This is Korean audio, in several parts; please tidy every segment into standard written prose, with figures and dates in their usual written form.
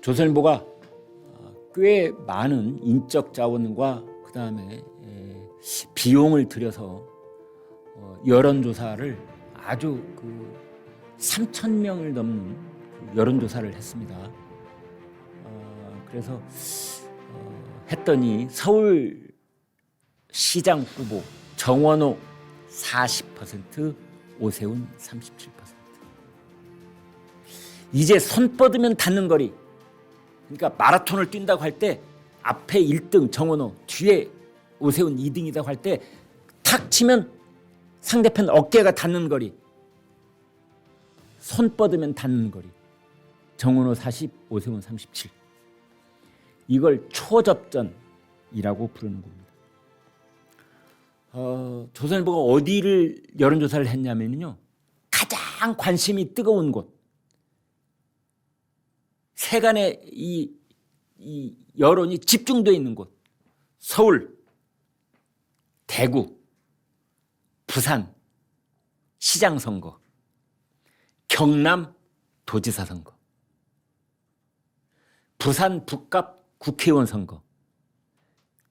조선일보가 꽤 많은 인적 자원과 그다음에 비용을 들여서 여론조사를 아주 3,000명을 넘는 여론조사를 했습니다. 그래서 했더니 서울시장 후보 정원호 40%, 오세훈 37%. 이제 손 뻗으면 닿는 거리. 그러니까 마라톤을 뛴다고 할 때 앞에 1등 정원호, 뒤에 오세훈 2등이라고 할 때 탁 치면 상대편 어깨가 닿는 거리. 손 뻗으면 닿는 거리. 정원호 40, 오세훈 37. 이걸 초접전이라고 부르는 겁니다. 조선일보가 어디를 여론조사를 했냐면요, 가장 관심이 뜨거운 곳, 세간의 이 여론이 집중되어 있는 곳, 서울, 대구, 부산 시장 선거, 경남 도지사 선거, 부산 북갑 국회의원 선거,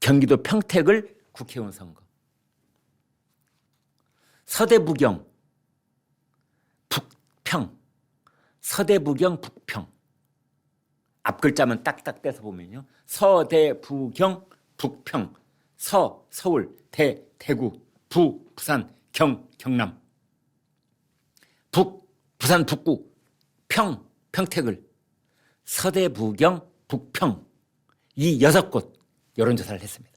경기도 평택을 국회의원 선거, 서대부경, 북평, 서대부경, 북평. 앞 글자만 딱딱 떼서 보면요, 서대부경, 북평, 서울, 대구, 부산, 경남, 부산 북구, 평택을 서대부경, 북평, 이 6곳 여론조사를 했습니다.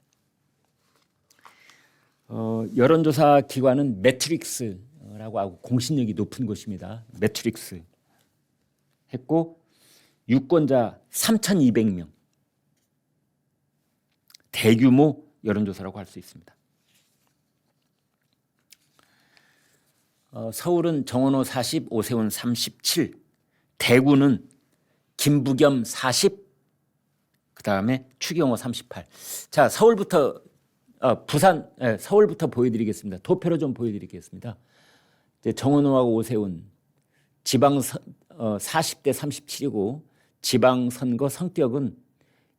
여론조사 기관은 매트릭스라고 하고 공신력이 높은 곳입니다. 매트릭스 했고 유권자 3,200명, 대규모 여론조사라고 할 수 있습니다. 서울은 정원호 40, 오세훈 37, 대구는 김부겸 40, 그 다음에 추경호 38. 자, 서울부터 서울부터 보여드리겠습니다. 도표로 좀 보여드리겠습니다. 이제 정원호하고 오세훈 지방 40대 37이고 지방선거 성격은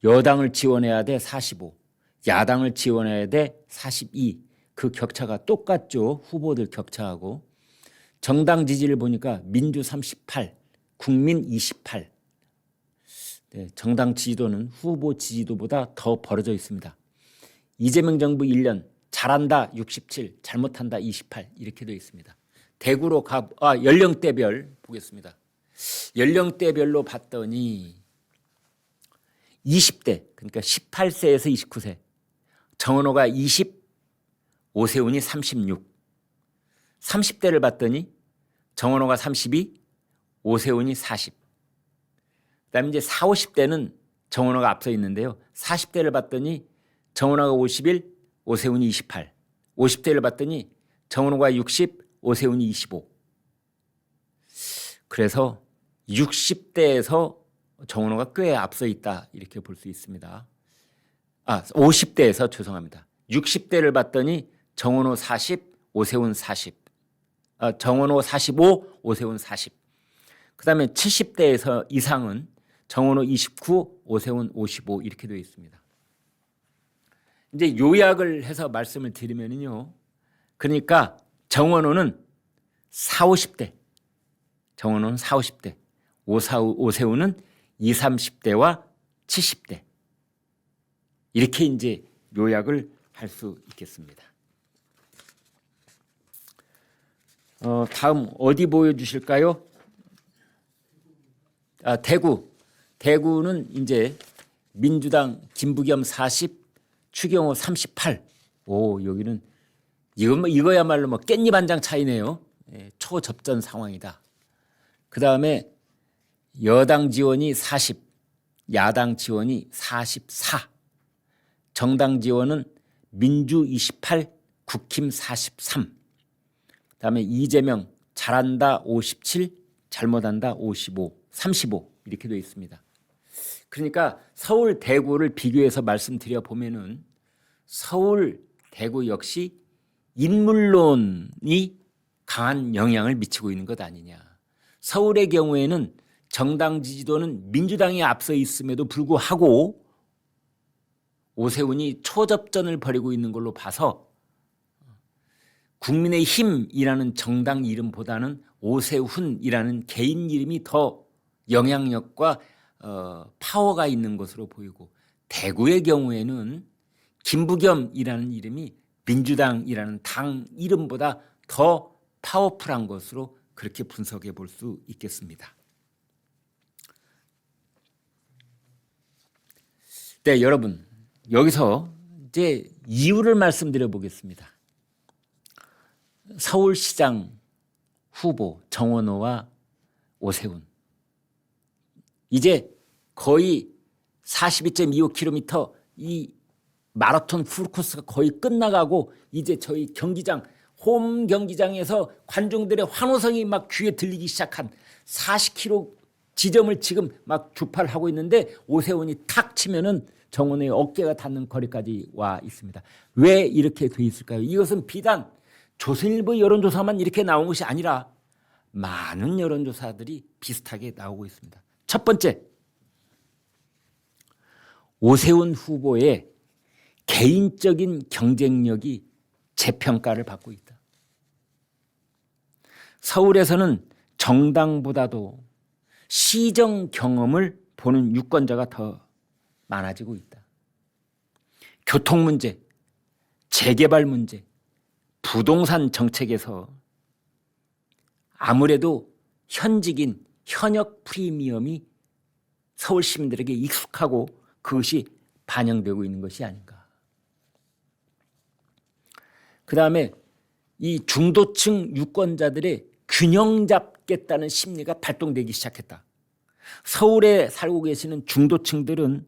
여당을 지원해야 돼 45, 야당을 지원해야 돼 42. 그 격차가 똑같죠. 후보들 격차하고. 정당 지지를 보니까 민주 38, 국민 28. 네, 정당 지지도는 후보 지지도보다 더 벌어져 있습니다. 이재명 정부 1년 잘한다 67, 잘못한다 28 이렇게 되어 있습니다. 대구로 연령대별 보겠습니다. 연령대별로 봤더니 20대, 그러니까 18세에서 29세, 정원호가 20, 오세훈이 36. 30대를 봤더니 정원호가 32, 오세훈이 40. 그다음에 이제 40, 50대는 정원호가 앞서 있는데요. 40대를 봤더니 정원호가 51, 오세훈이 28. 50대를 봤더니 정원호가 60, 오세훈이 25. 그래서 60대에서 정원호가 꽤 앞서 있다 이렇게 볼 수 있습니다. 50대에서 죄송합니다. 60대를 봤더니 정원호 40, 오세훈 40. 정원호 45, 오세훈 40. 그다음에 70대에서 이상은 정원호 29, 오세훈 55 이렇게 되어 있습니다. 이제 요약을 해서 말씀을 드리면요, 그러니까 정원호는 40, 50대, 정원호는 40, 50대, 오세훈은 20, 30대와 70대 이렇게 이제 요약을 할 수 있겠습니다. 다음 어디 보여주실까요? 대구는 이제 민주당 김부겸 40, 추경호 38. 오, 여기는 이거야말로 깻잎 한 장 차이네요. 초접전 상황이다. 그 다음에 여당 지원이 40, 야당 지원이 44. 정당 지원은 민주 28, 국힘 43. 그다음에 이재명 잘한다 57, 잘못한다 55, 35 이렇게 되어 있습니다. 그러니까 서울, 대구를 비교해서 말씀드려 보면은 서울, 대구 역시 인물론이 강한 영향을 미치고 있는 것 아니냐. 서울의 경우에는 정당 지지도는 민주당이 앞서 있음에도 불구하고 오세훈이 초접전을 벌이고 있는 걸로 봐서 국민의힘이라는 정당 이름보다는 오세훈이라는 개인 이름이 더 영향력과 파워가 있는 것으로 보이고, 대구의 경우에는 김부겸이라는 이름이 민주당이라는 당 이름보다 더 파워풀한 것으로 그렇게 분석해 볼 수 있겠습니다. 네, 여러분, 여기서 이제 이유를 말씀드려 보겠습니다. 서울시장 후보 정원호와 오세훈, 이제 거의 42.25km 이 마라톤 풀코스가 거의 끝나가고, 이제 저희 경기장, 홈 경기장에서 관중들의 환호성이 막 귀에 들리기 시작한 40km 지점을 지금 막 주파를 하고 있는데, 오세훈이 탁 치면은 정원호의 어깨가 닿는 거리까지 와 있습니다. 왜 이렇게 돼 있을까요? 이것은 비단 조선일보 여론조사만 이렇게 나온 것이 아니라 많은 여론조사들이 비슷하게 나오고 있습니다. 첫 번째, 오세훈 후보의 개인적인 경쟁력이 재평가를 받고 있다. 서울에서는 정당보다도 시정 경험을 보는 유권자가 더 많아지고 있다. 교통 문제, 재개발 문제, 부동산 정책에서 아무래도 현직인 현역 프리미엄이 서울 시민들에게 익숙하고 그것이 반영되고 있는 것이 아닌가. 그다음에 이 중도층 유권자들의 균형 잡겠다는 심리가 발동되기 시작했다. 서울에 살고 계시는 중도층들은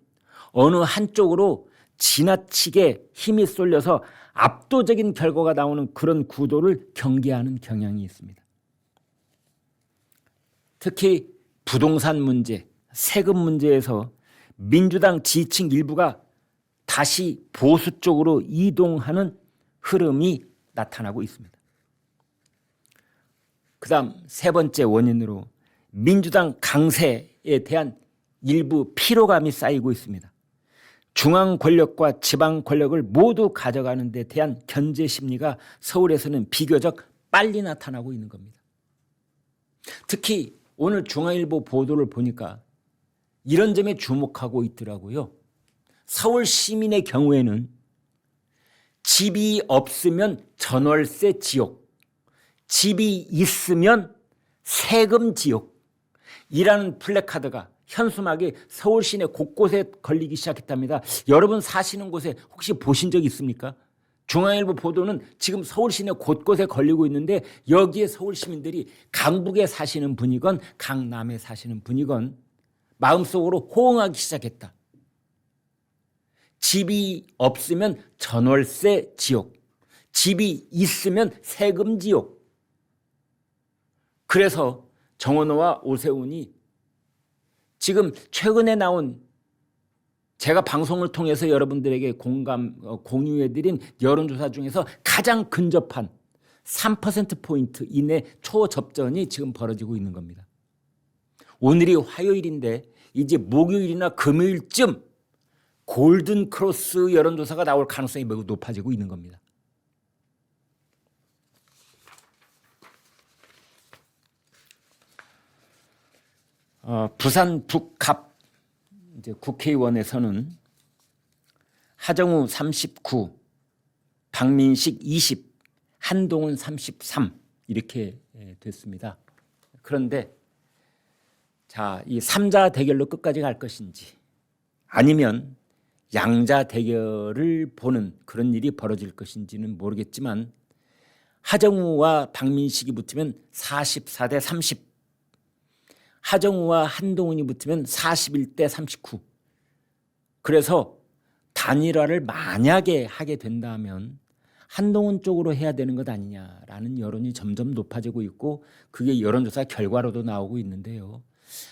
어느 한쪽으로 지나치게 힘이 쏠려서 압도적인 결과가 나오는 그런 구도를 경계하는 경향이 있습니다. 특히 부동산 문제, 세금 문제에서 민주당 지지층 일부가 다시 보수 쪽으로 이동하는 흐름이 나타나고 있습니다. 그다음 세 번째 원인으로 민주당 강세에 대한 일부 피로감이 쌓이고 있습니다. 중앙 권력과 지방 권력을 모두 가져가는 데 대한 견제 심리가 서울에서는 비교적 빨리 나타나고 있는 겁니다. 특히 오늘 중앙일보 보도를 보니까 이런 점에 주목하고 있더라고요. 서울 시민의 경우에는 집이 없으면 전월세 지옥, 집이 있으면 세금 지옥이라는 플래카드가 현수막이 서울 시내 곳곳에 걸리기 시작했답니다. 여러분 사시는 곳에 혹시 보신 적 있습니까? 중앙일보 보도는 지금 서울 시내 곳곳에 걸리고 있는데, 여기에 서울 시민들이 강북에 사시는 분이건 강남에 사시는 분이건 마음속으로 호응하기 시작했다. 집이 없으면 전월세 지옥, 집이 있으면 세금 지옥. 그래서 정원호와 오세훈이 지금 최근에 나온, 제가 방송을 통해서 여러분들에게 공유해드린 여론조사 중에서 가장 근접한 3%포인트 이내 초접전이 지금 벌어지고 있는 겁니다. 오늘이 화요일인데 이제 목요일이나 금요일쯤 골든 크로스 여론조사가 나올 가능성이 매우 높아지고 있는 겁니다. 부산 북갑 이제 국회의원에서는 하정우 39, 박민식 20, 한동훈 33 이렇게 됐습니다. 그런데 자, 이 3자 대결로 끝까지 갈 것인지 아니면 양자 대결을 보는 그런 일이 벌어질 것인지는 모르겠지만, 하정우와 박민식이 붙으면 44대 30, 하정우와 한동훈이 붙으면 41대 39. 그래서 단일화를 만약에 하게 된다면 한동훈 쪽으로 해야 되는 것 아니냐라는 여론이 점점 높아지고 있고, 그게 여론조사 결과로도 나오고 있는데요.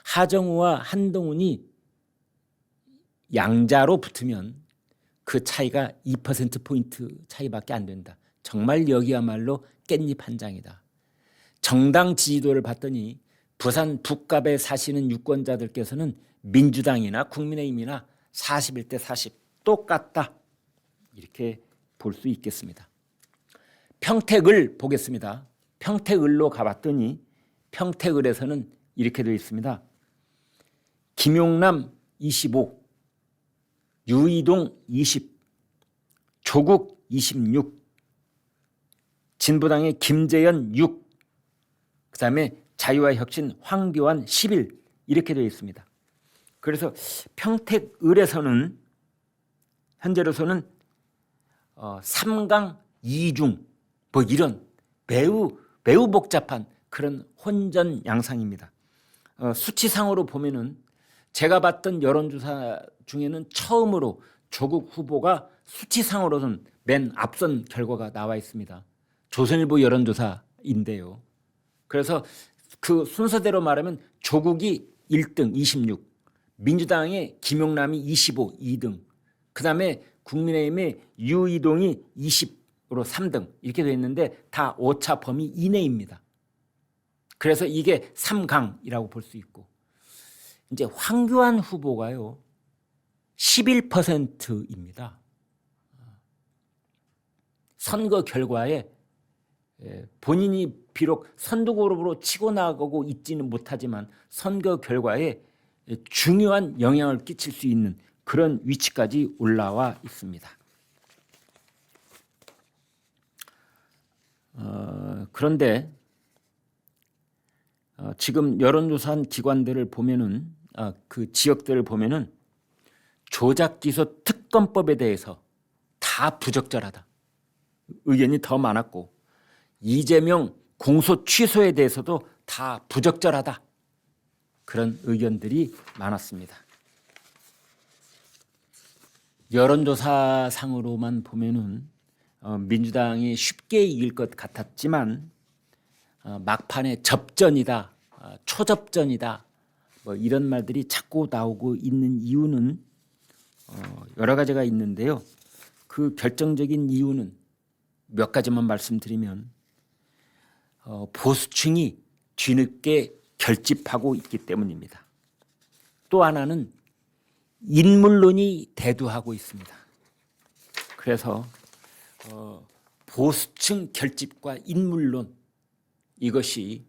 하정우와 한동훈이 양자로 붙으면 그 차이가 2%포인트 차이밖에 안 된다. 정말 여기야말로 깻잎 한 장이다. 정당 지지도를 봤더니 부산 북갑에 사시는 유권자들께서는 민주당이나 국민의힘이나 41대 40 똑같다. 이렇게 볼 수 있겠습니다. 평택을 보겠습니다. 평택을로 가봤더니 평택을에서는 이렇게 되어 있습니다. 김용남 25, 유이동 20, 조국 26, 진보당의 김재현 6, 그 다음에 자유와 혁신 황교안 11 이렇게 되어 있습니다. 그래서 평택을에서는 현재로서는 3강 2중 뭐 이런 매우 복잡한 그런 혼전 양상입니다. 수치상으로 보면은 제가 봤던 여론조사 중에는 처음으로 조국 후보가 수치상으로는 맨 앞선 결과가 나와 있습니다. 조선일보 여론조사인데요. 그래서 그 순서대로 말하면 조국이 1등 26, 민주당의 김용남이 25, 2등, 그 다음에 국민의힘의 유이동이 20으로 3등 이렇게 되어 있는데 다 오차 범위 이내입니다. 그래서 이게 3강이라고 볼 수 있고, 이제 황교안 후보가요 11%입니다. 선거 결과에 본인이 비록 선두그룹으로 치고 나가고 있지는 못하지만 선거 결과에 중요한 영향을 끼칠 수 있는 그런 위치까지 올라와 있습니다. 그런데 지금 여론조사한 기관들을 보면은 그 지역들을 보면은 조작기소 특검법에 대해서 다 부적절하다 의견이 더 많았고, 이재명 공소 취소에 대해서도 다 부적절하다 그런 의견들이 많았습니다. 여론조사상으로만 보면은 민주당이 쉽게 이길 것 같았지만 막판에 접전이다, 초접전이다 뭐 이런 말들이 자꾸 나오고 있는 이유는 여러 가지가 있는데요. 그 결정적인 이유는 몇 가지만 말씀드리면 보수층이 뒤늦게 결집하고 있기 때문입니다. 또 하나는 인물론이 대두하고 있습니다. 그래서 보수층 결집과 인물론, 이것이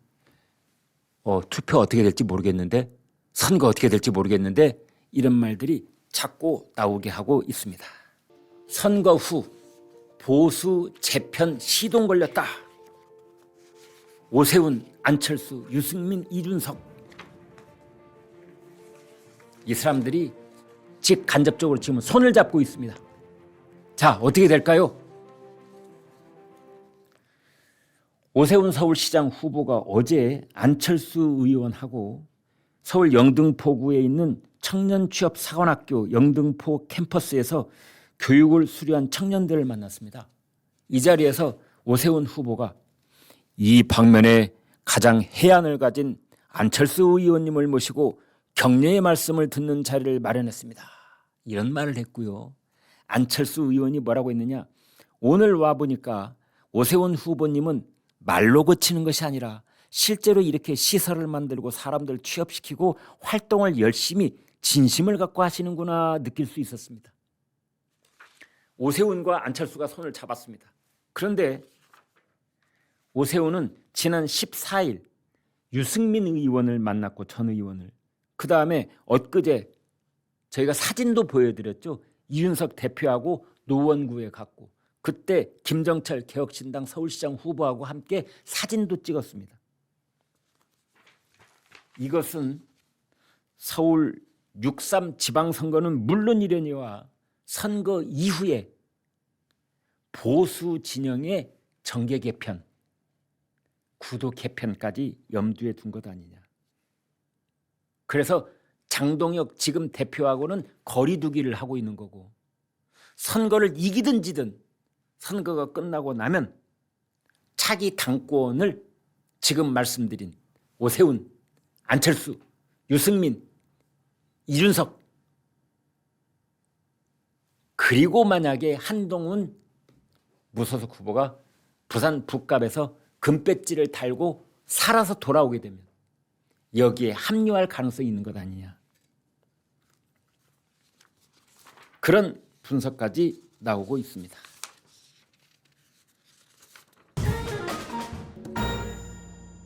투표 어떻게 될지 모르겠는데, 선거 어떻게 될지 모르겠는데 이런 말들이 자꾸 나오게 하고 있습니다. 선거 후 보수 재편 시동 걸렸다. 오세훈, 안철수, 유승민, 이준석, 이 사람들이 직간접적으로 지금 손을 잡고 있습니다. 자, 어떻게 될까요? 오세훈 서울시장 후보가 어제 안철수 의원하고 서울 영등포구에 있는 청년취업사관학교 영등포 캠퍼스에서 교육을 수료한 청년들을 만났습니다. 이 자리에서 오세훈 후보가 이 방면에 가장 해안을 가진 안철수 의원님을 모시고 격려의 말씀을 듣는 자리를 마련했습니다. 이런 말을 했고요. 안철수 의원이 뭐라고 했느냐, 오늘 와보니까 오세훈 후보님은 말로 그치는 것이 아니라 실제로 이렇게 시설을 만들고 사람들 취업시키고 활동을 열심히 진심을 갖고 하시는구나 느낄 수 있었습니다. 오세훈과 안철수가 손을 잡았습니다. 그런데 오세훈은 지난 14일 유승민 의원을 만났고, 전 의원을, 그 다음에 엊그제 저희가 사진도 보여드렸죠. 이준석 대표하고 노원구에 갔고, 그때 김정철 개혁신당 서울시장 후보하고 함께 사진도 찍었습니다. 이것은 서울 6.3 지방선거는 물론이려니와 선거 이후에 보수 진영의 정계 개편, 구도 개편까지 염두에 둔 것 아니냐. 그래서 장동혁 지금 대표하고는 거리 두기를 하고 있는 거고, 선거를 이기든 지든 선거가 끝나고 나면 차기 당권을 지금 말씀드린 오세훈, 안철수, 유승민, 이준석, 그리고 만약에 한동훈 무소속 후보가 부산 북갑에서 금배지를 달고 살아서 돌아오게 되면 여기에 합류할 가능성이 있는 것 아니냐. 그런 분석까지 나오고 있습니다.